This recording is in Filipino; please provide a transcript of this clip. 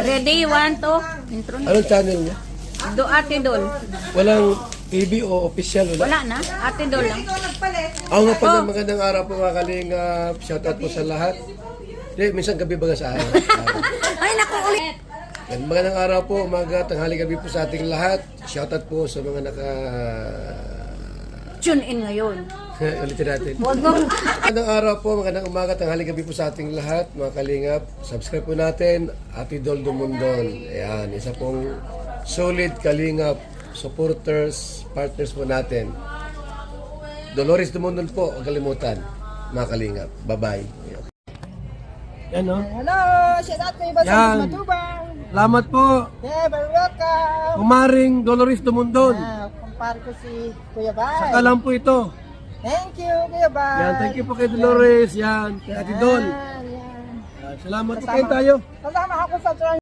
Ready, 1, 2, intro na. Anong channel niya? Do Ate Dol. Walang TV o official? Wala? Wala na, Ate Dol lang. Ako nga pala, magandang araw po mga kalingap. Shoutout po sa lahat. Minsan gabi baga sa araw. Ay, naku, ulit. Yan, magandang araw po, umaga, tanghali, gabi po sa ating lahat. Shoutout po sa mga Tune in ngayon. Ulitin natin. Huwag mo. Magandang araw po, magandang umaga, tanghali, gabi po sa ating lahat, mga kalingap. Subscribe po natin, Ate Dol Dumundon. Ayan, isa pong solid kalingap, supporters, partners po natin. Dolores Dumundon po, huwag kalimutan, mga kalingap. Bye-bye. Yan, no? Hello, shout out kay Basang Yan. Matubang. Salamat po, Yeah, very welcome. Kumaring Dolores Dumundon. Kumpare ko si Kuya Bay. Saka lang po ito. Thank you, Kuya Bay. Yan, thank you po kay Dolores. Yan, kay Ate Dol. Yan. Yan, salamat po kayo tayo. Kasama ako sa